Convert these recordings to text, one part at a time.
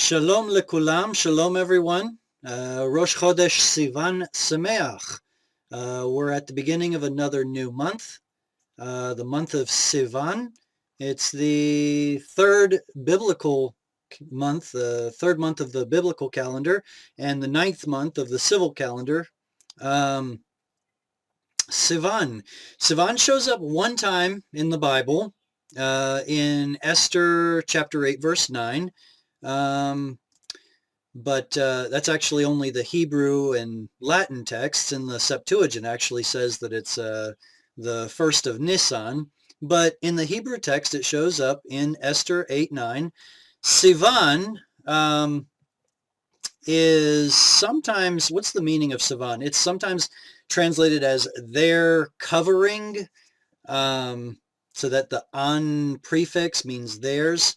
Shalom lekulam, shalom everyone. Rosh Chodesh Sivan Sameach. We're at the beginning of another new month, the month of Sivan. It's the third biblical month, the third month of the biblical calendar, and the ninth month of the civil calendar. Sivan. Sivan shows up one time in the Bible, in Esther chapter 8, verse 9. But that's actually only the Hebrew and Latin texts, and the Septuagint actually says that it's the first of Nisan. But in the Hebrew text, it shows up in Esther 8:9. Sivan is sometimes, what's the meaning of Sivan? It's sometimes translated as their covering, so that the an prefix means theirs.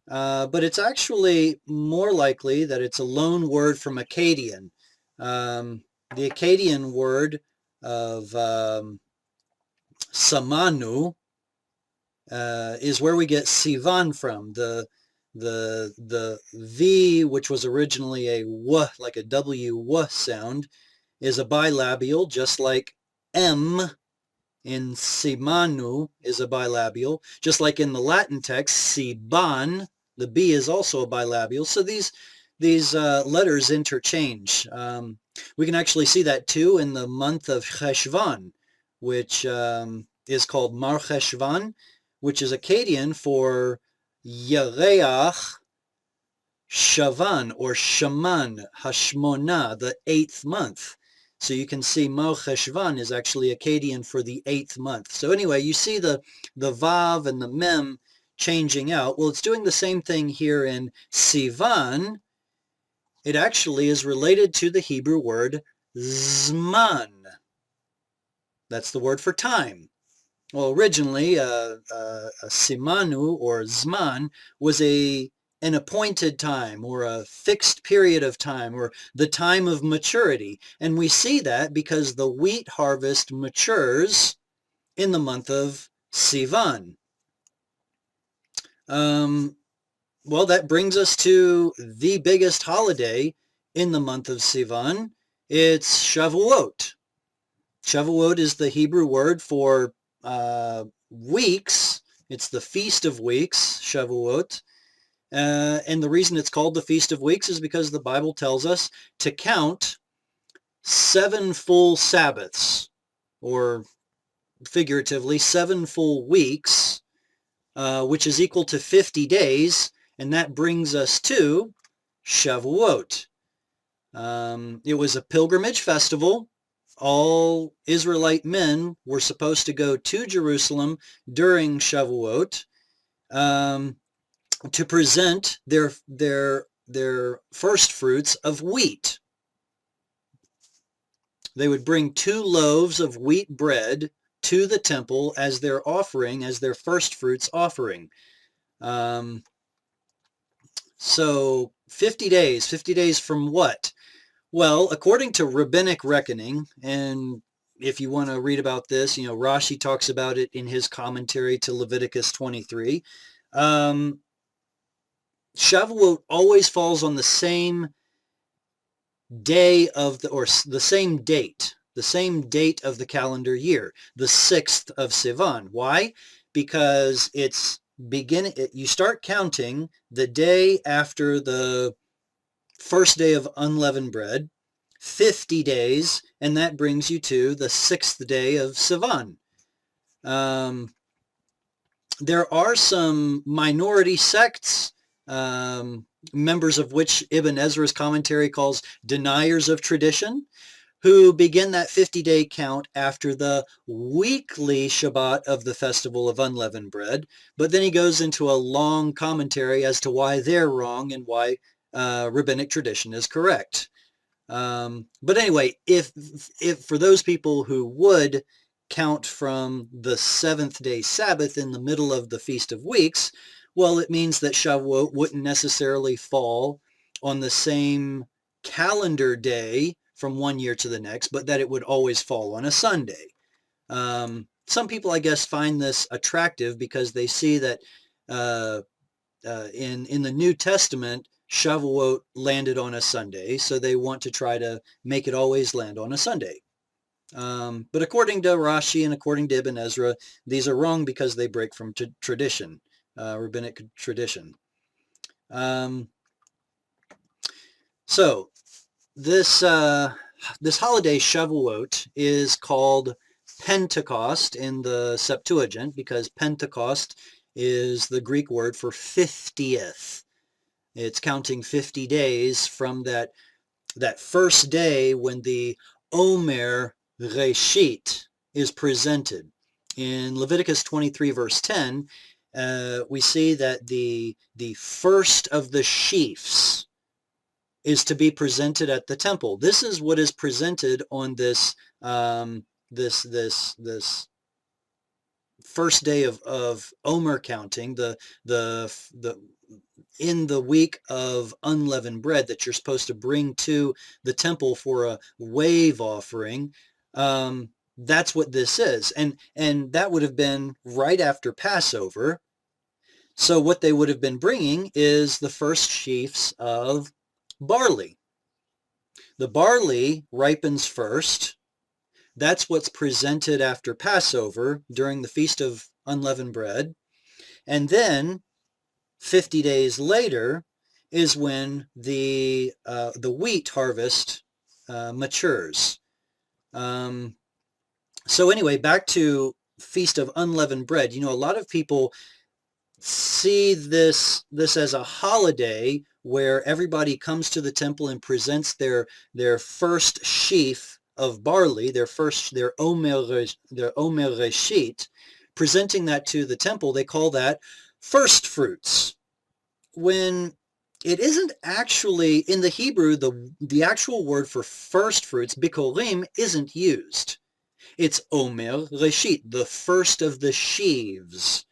But it's actually more likely that it's a loan word from Akkadian. The Akkadian word of samanu is where we get Sivan from. The V, which was originally a W, like a W sound, is a bilabial, just like M in Simanu is a bilabial, just like in the Latin text, Siban, the B is also a bilabial. So these letters interchange. We can actually see that too in the month of Cheshvan, which is called Mar Cheshvan, which is Akkadian for Yereach Shavan or Shaman, Hashmona, the 8th month. So you can see Mar Cheshvan is actually Akkadian for the 8th month. So anyway, you see the Vav and the Mem changing out. Well, it's doing the same thing here in Sivan. It actually is related to the Hebrew word Zman. That's the word for time. Well, originally, a Simanu or Zman was an appointed time or a fixed period of time or the time of maturity. And we see that because the wheat harvest matures in the month of Sivan. Well, that brings us to the biggest holiday in the month of Sivan. It's Shavuot. Shavuot is the Hebrew word for weeks. It's the Feast of Weeks, Shavuot. And the reason it's called the Feast of Weeks is because the Bible tells us to count 7 full Sabbaths, or figuratively 7 full weeks, which is equal to 50 days, and that brings us to Shavuot. It was a pilgrimage festival. All Israelite men were supposed to go to Jerusalem during Shavuot to present their first fruits of wheat. They would bring 2 loaves of wheat bread to the temple as their offering, as their first fruits offering. So 50 days from what? Well, according to rabbinic reckoning, and if you want to read about this, Rashi talks about it in his commentary to Leviticus 23. Shavuot always falls on the same day of the same date of the calendar year, the 6th of Sivan. Why? Because you start counting the day after the first day of unleavened bread, 50 days, and that brings you to the 6th day of Sivan. There are some minority sects, members of which Ibn Ezra's commentary calls deniers of tradition, who begin that 50-day count after the weekly Shabbat of the Festival of Unleavened Bread. But then he goes into a long commentary as to why they're wrong and why rabbinic tradition is correct. But anyway, if for those people who would count from the 7th day Sabbath in the middle of the Feast of Weeks, well, it means that Shavuot wouldn't necessarily fall on the same calendar day from one year to the next, but that it would always fall on a Sunday. Some people, I guess, find this attractive because they see that in the New Testament, Shavuot landed on a Sunday, so they want to try to make it always land on a Sunday. But according to Rashi and according to Ibn Ezra, these are wrong because they break from tradition, rabbinic tradition. So this holiday Shavuot is called Pentecost in the Septuagint because Pentecost is the Greek word for 50th. It's counting 50 days from that first day when the Omer Reshit is presented. In Leviticus 23 verse 10, we see that the first of the sheaves is to be presented at the temple. This is what is presented on this this first day of Omer counting, the in the week of unleavened bread that you're supposed to bring to the temple for a wave offering. That's what this is, and that would have been right after Passover. So what they would have been bringing is the first sheaves of barley. The barley ripens first. That's what's presented after Passover during the Feast of Unleavened Bread. And then 50 days later is when the wheat harvest matures. So anyway, back to Feast of Unleavened Bread. You know, a lot of people see this as a holiday where everybody comes to the temple and presents their first sheaf of barley, their Omer Reshit, presenting that to the temple. They call that first fruits, when it isn't actually, in the Hebrew, the actual word for first fruits, bikorim, isn't used. It's Omer Reshit, the first of the sheaves.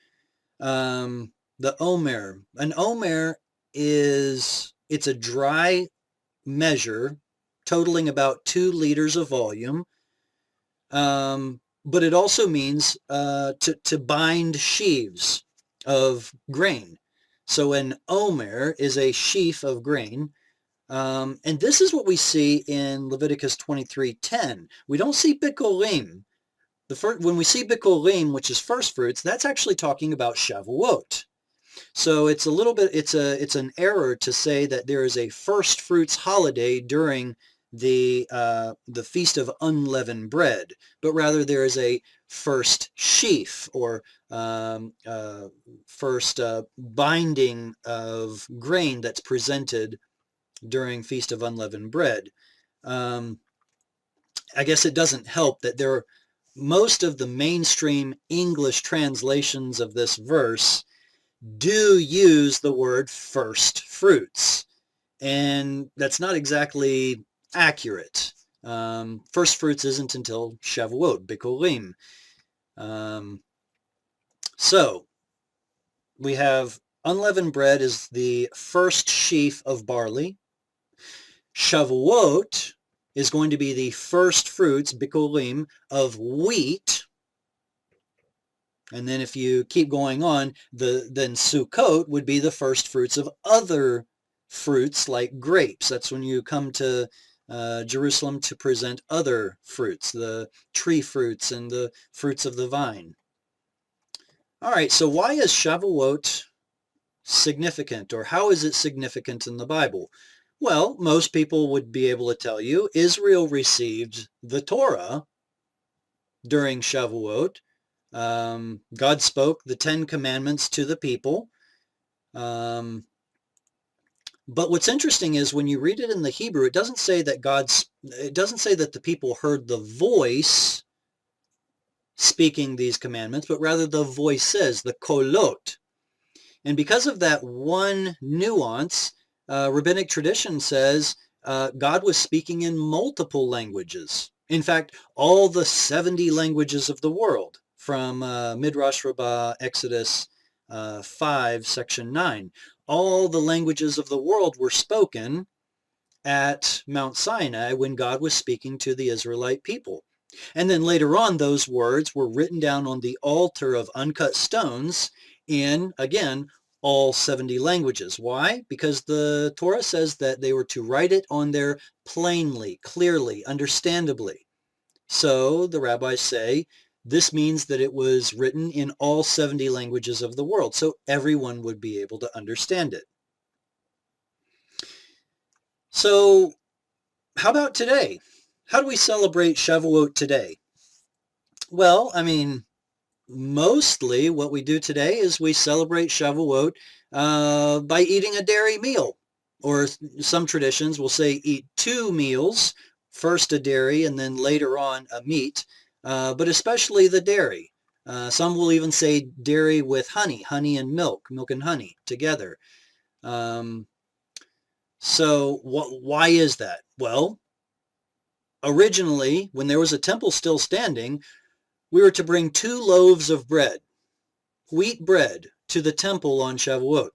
The Omer. An Omer it's a dry measure totaling about 2 liters of volume. But it also means to bind sheaves of grain. So an Omer is a sheaf of grain. And this is what we see in Leviticus 23:10. We don't see Bikorim. When we see Bikorim, which is first fruits, that's actually talking about Shavuot. So it's a little bit, it's an error to say that there is a first fruits holiday during the Feast of Unleavened Bread, but rather there is a first sheaf, or first binding of grain that's presented during Feast of Unleavened Bread. I guess it doesn't help that most of the mainstream English translations of this verse do use the word first fruits, and that's not exactly accurate. First fruits isn't until Shavuot, Bikorim. So we have unleavened bread is the first sheaf of barley. Shavuot is going to be the first fruits, Bikorim, of wheat. And then if you keep going on, then Sukkot would be the first fruits of other fruits like grapes. That's when you come to Jerusalem to present other fruits, the tree fruits and the fruits of the vine. All right, so why is Shavuot significant, or how is it significant in the Bible? Well, most people would be able to tell you Israel received the Torah during Shavuot. God spoke the 10 commandments to the people. But what's interesting is when you read it in the Hebrew, it doesn't say that the people heard the voice speaking these commandments, but rather the voices, the kolot. And because of that one nuance, rabbinic tradition says God was speaking in multiple languages. In fact, all the 70 languages of the world, from Midrash Rabbah, Exodus 5, section 9. All the languages of the world were spoken at Mount Sinai when God was speaking to the Israelite people. And then later on, those words were written down on the altar of uncut stones in, again, all 70 languages. Why? Because the Torah says that they were to write it on there plainly, clearly, understandably. So the rabbis say this means that it was written in all 70 languages of the world, so everyone would be able to understand it. So how about today? How do we celebrate Shavuot today? Well, I mean, mostly what we do today is we celebrate Shavuot by eating a dairy meal. Or some traditions will say eat two meals, first a dairy and then later on a meat, but especially the dairy. Some will even say dairy with honey and milk and honey together. Um, so why is that? Well, originally, when there was a temple still standing, we were to bring 2 loaves of bread, wheat bread, to the temple on Shavuot.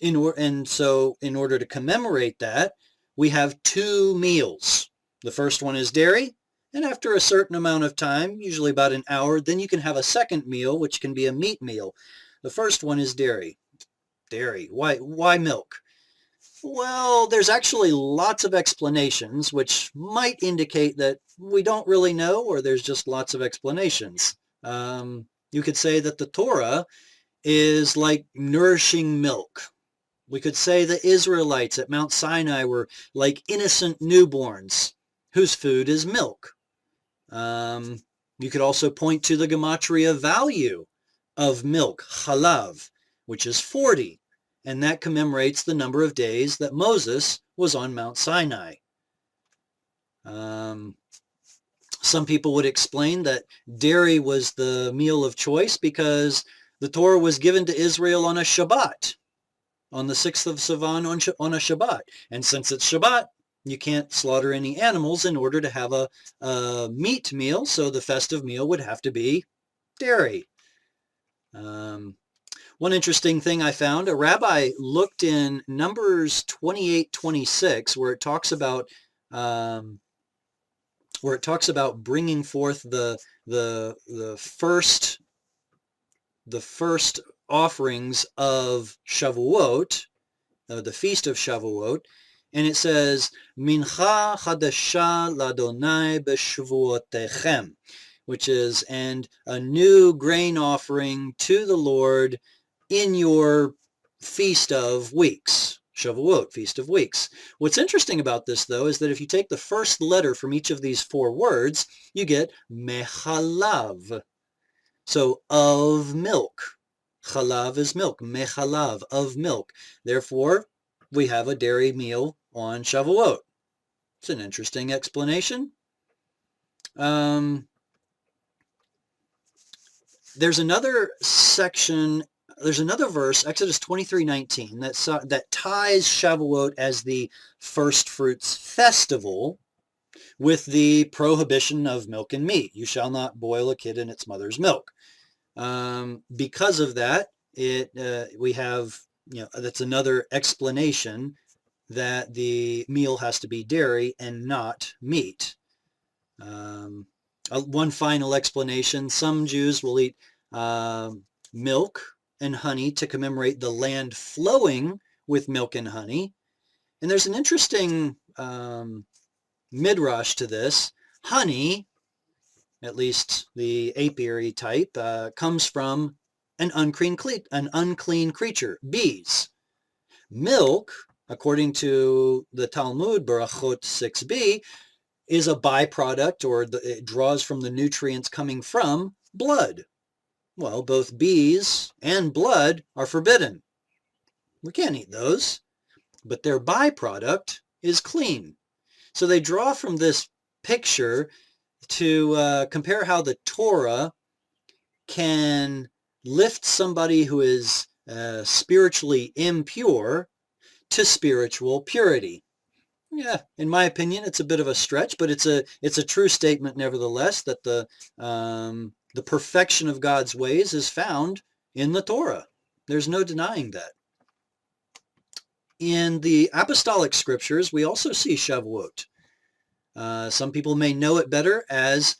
And so in order to commemorate that, we have 2 meals. The first one is dairy, and after a certain amount of time, usually about an hour, then you can have a second meal, which can be a meat meal. The first one is dairy. Dairy. Why milk? Well, there's actually lots of explanations, which might indicate that we don't really know, or there's just lots of explanations. You could say that the Torah is like nourishing milk. We could say the Israelites at Mount Sinai were like innocent newborns whose food is milk. You could also point to the gematria value of milk, chalav, which is 40, and that commemorates the number of days that Moses was on Mount Sinai. Some people would explain that dairy was the meal of choice because the Torah was given to Israel on a Shabbat, on the 6th of Sivan on a Shabbat. And since it's Shabbat, you can't slaughter any animals in order to have a meat meal, so the festive meal would have to be dairy. One interesting thing I found, a rabbi looked in Numbers 28:26, where it talks about bringing forth the first offerings of Shavuot, the feast of Shavuot, and it says Mincha Chadasha Ladonai B'Shavuotechem, which is and a new grain offering to the Lord in your feast of weeks. Shavuot, Feast of Weeks. What's interesting about this, though, is that if you take the first letter from each of these 4 words, you get mechalav. So, of milk. Chalav is milk. Mechalav, of milk. Therefore, we have a dairy meal on Shavuot. It's an interesting explanation. There's another section, there's another verse, Exodus 23:19, that ties Shavuot as the first fruits festival with the prohibition of milk and meat. You shall not boil a kid in its mother's milk. Because of that, we have, that's another explanation that the meal has to be dairy and not meat. One final explanation, some Jews will eat milk and honey to commemorate the land flowing with milk and honey. And there's an interesting midrash to this. Honey, at least the apiary type, comes from an unclean creature, bees. Milk, according to the Talmud, Barachot 6b, is a byproduct, or it draws from the nutrients coming from blood. Well, both bees and blood are forbidden. We can't eat those, but their byproduct is clean. So they draw from this picture to compare how the Torah can lift somebody who is spiritually impure to spiritual purity. Yeah, in my opinion, it's a bit of a stretch, but it's a true statement nevertheless that the perfection of God's ways is found in the Torah. There's no denying that. In the apostolic scriptures, we also see Shavuot. Some people may know it better as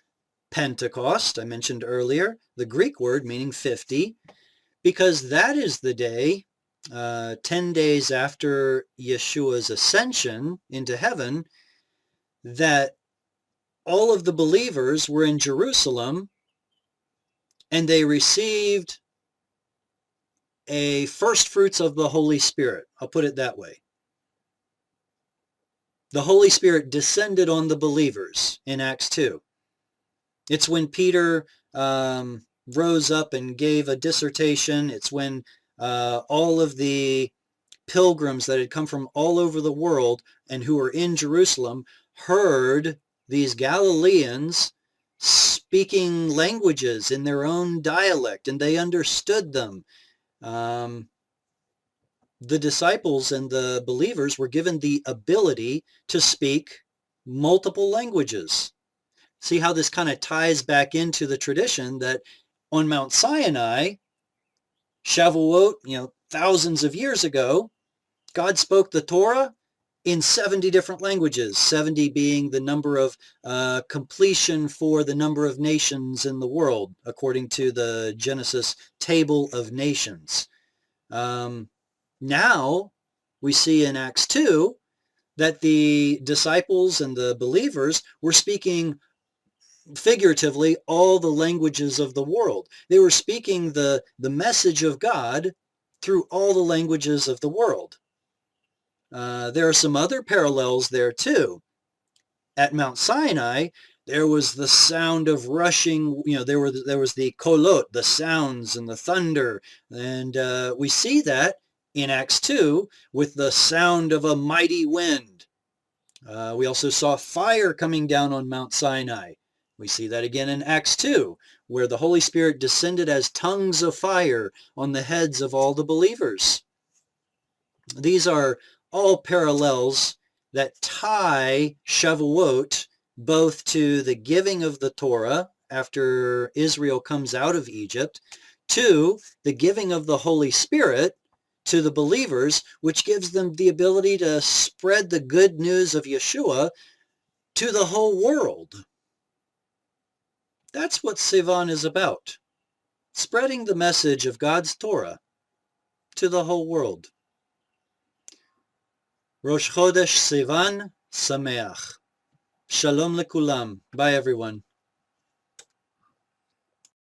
Pentecost, I mentioned earlier, the Greek word meaning 50, because that is the day 10 days after Yeshua's ascension into heaven, that all of the believers were in Jerusalem and they received a first fruits of the Holy Spirit. I'll put it that way. The Holy Spirit descended on the believers in Acts 2. It's when Peter rose up and gave a dissertation. It's when all of the pilgrims that had come from all over the world and who were in Jerusalem heard these Galileans speaking languages in their own dialect, and they understood them. The disciples and the believers were given the ability to speak multiple languages. See how this kind of ties back into the tradition that on Mount Sinai, Shavuot, thousands of years ago, God spoke the Torah in 70 different languages, 70 being the number of completion for the number of nations in the world, according to the Genesis table of nations. Now, we see in Acts 2 that the disciples and the believers were speaking figuratively all the languages of the world. They were speaking the message of God through all the languages of the world. There are some other parallels there too. At Mount Sinai, there was the sound of rushing, there was the kolot, the sounds and the thunder. And we see that in Acts 2 with the sound of a mighty wind. We also saw fire coming down on Mount Sinai. We see that again in Acts 2, where the Holy Spirit descended as tongues of fire on the heads of all the believers. These are all parallels that tie Shavuot both to the giving of the Torah after Israel comes out of Egypt, to the giving of the Holy Spirit to the believers, which gives them the ability to spread the good news of Yeshua to the whole world. That's what Sivan is about, spreading the message of God's Torah to the whole world. Rosh Chodesh Sivan Sameach. Shalom lekulam. Bye, everyone.